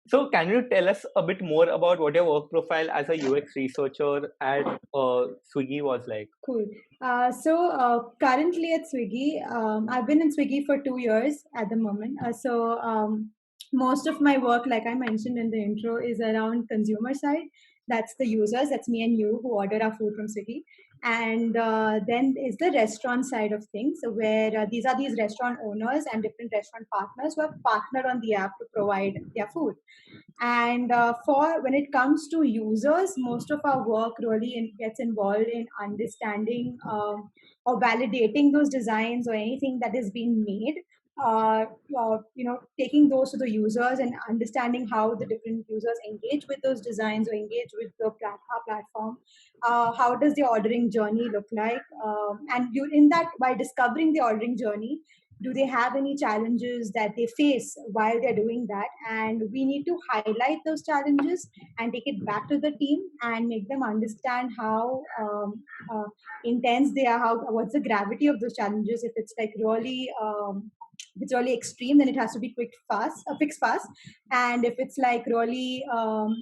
So can you tell us a bit more about what your work profile as a UX researcher at Swiggy was like? Cool. Currently at Swiggy, I've been in Swiggy for 2 years at the moment. Most of my work, like I mentioned in the intro, is around consumer side. That's the users. That's me and you who order our food from Swiggy. And then is the restaurant side of things, where these restaurant owners and different restaurant partners who have partnered on the app to provide their food. And for when it comes to users, most of our work really gets involved in understanding or validating those designs or anything that is being made. Taking those to the users and understanding how the different users engage with those designs or engage with the our platform. How does the ordering journey look like? And you, in that, by discovering the ordering journey, do they have any challenges that they face while they're doing that, and we need to highlight those challenges and take it back to the team and make them understand how intense they are, how what's the gravity of those challenges. If it's like really if it's really extreme, then it has to be fixed fast. And if it's like really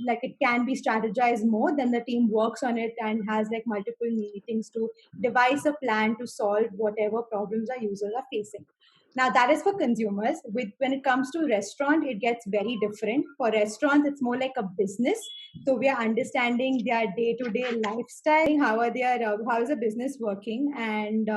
like it can be strategized more, then the team works on it and has like multiple meetings to devise a plan to solve whatever problems our users are facing. Now that is for consumers. With when it comes to restaurant, it gets very different. For restaurants, it's more like a business. So we are understanding their day-to-day lifestyle, how is the business working, and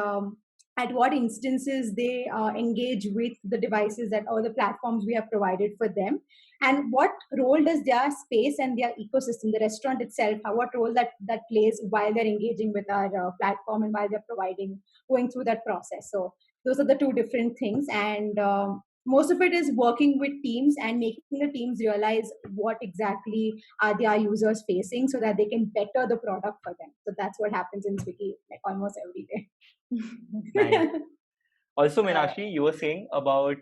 at what instances they engage with the devices that or the platforms we have provided for them, and what role does their space and their ecosystem, the restaurant itself, what role that plays while they're engaging with our platform and while they're providing going through that process. So those are the two different things, and most of it is working with teams and making the teams realize what exactly are their users facing so that they can better the product for them. So that's what happens in Swiggy like almost every day. Nice. Also, Meenakshi, you were saying about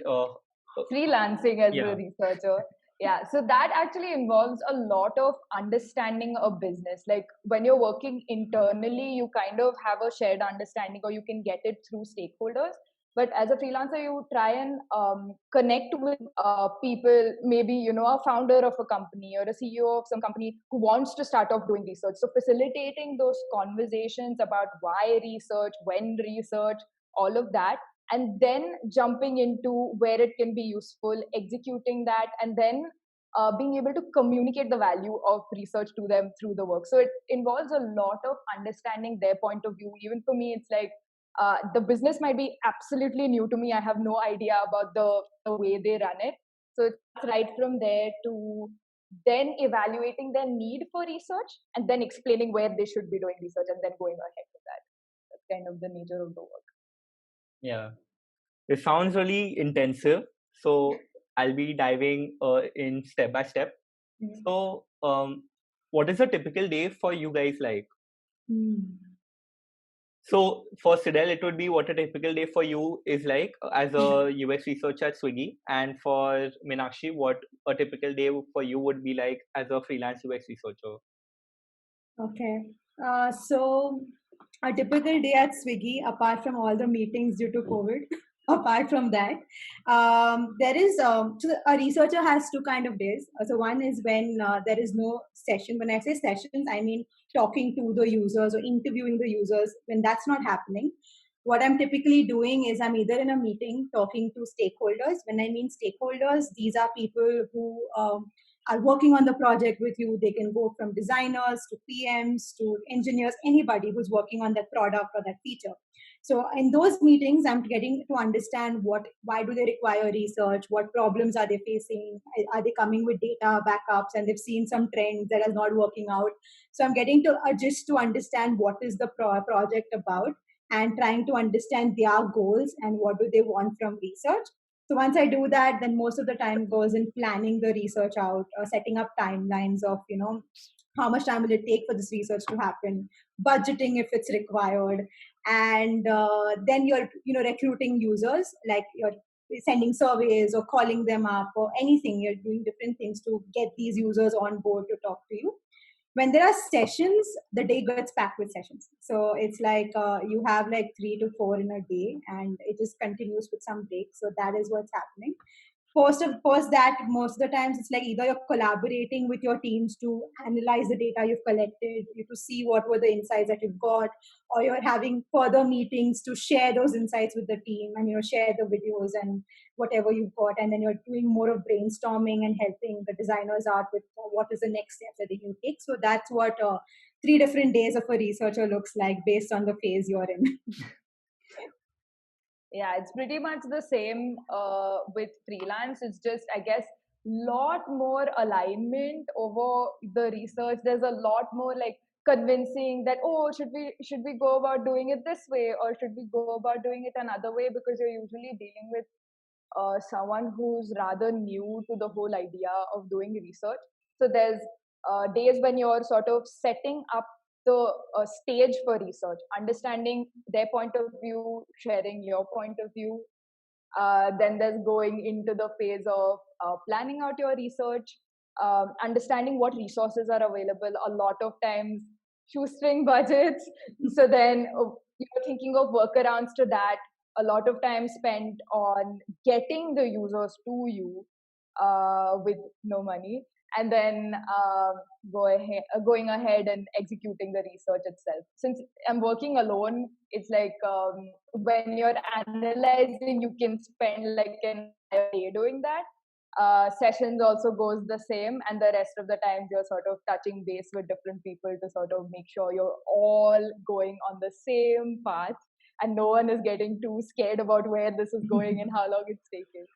freelancing as yeah. a researcher. Yeah, so that actually involves a lot of understanding a business. Like when you're working internally, you kind of have a shared understanding, or you can get it through stakeholders. But as a freelancer, you try and connect with people, maybe, you know, a founder of a company or a CEO of some company who wants to start off doing research. So facilitating those conversations about why research, when research, all of that, and then jumping into where it can be useful, executing that, and then being able to communicate the value of research to them through the work. So it involves a lot of understanding their point of view. Even for me, it's like the business might be absolutely new to me. I have no idea about the way they run it. So it's right from there to then evaluating their need for research and then explaining where they should be doing research and then going ahead with that. That's kind of the nature of the work. Yeah, it sounds really intensive. So I'll be diving in step by step. Mm. So, what is a typical day for you guys like? So for Cydelle, it would be what a typical day for you is like as a UX researcher at Swiggy, and for Meenakshi, what a typical day for you would be like as a freelance UX researcher. Okay. So a typical day at Swiggy, apart from all the meetings due to COVID, apart from that, there is so a researcher has two kind of days. So one is when there is no session. When I say sessions, I mean talking to the users or interviewing the users. When that's not happening, what I'm typically doing is I'm either in a meeting talking to stakeholders. When I mean stakeholders, these are people who are working on the project with you. They can go from designers to PMs to engineers, anybody who's working on that product or that feature. So in those meetings, I'm getting to understand why do they require research, what problems are they facing, are they coming with data backups, and they've seen some trends that are not working out. So I'm getting to just to understand what is the project about and trying to understand their goals and what do they want from research. So once I do that, then most of the time goes in planning the research out, setting up timelines of, how much time will it take for this research to happen, budgeting if it's required, and then you're, recruiting users, like you're sending surveys or calling them up or anything. You're doing different things to get these users on board to talk to you. When there are sessions, the day gets packed with sessions. So it's like you have like 3 to 4 in a day, and it just continues with some breaks. So that is what's happening. post that, most of the times it's like either you're collaborating with your teams to analyze the data you've collected, to see what were the insights that you've got, or you're having further meetings to share those insights with the team, and share the videos and whatever you've got, and then you're doing more of brainstorming and helping the designers out with what is the next step that they can take. So that's what 3 different days of a researcher looks like based on the phase you're in. Yeah, it's pretty much the same with freelance. It's just, I guess, lot more alignment over the research. There's a lot more like convincing that, oh, should we go about doing it this way, or should we go about doing it another way, because you're usually dealing with someone who's rather new to the whole idea of doing research. So there's days when you're sort of setting up the stage for research, understanding their point of view, sharing your point of view. Then there's going into the phase of planning out your research, understanding what resources are available. A lot of times, shoestring budgets. So then you're thinking of workarounds to that. A lot of time spent on getting the users to you with no money, and then going ahead and executing the research itself. Since I'm working alone, it's like when you're analyzing, you can spend like an entire day doing that. Sessions also goes the same, and the rest of the times you're sort of touching base with different people to sort of make sure you're all going on the same path, and no one is getting too scared about where this is going and how long it's taking.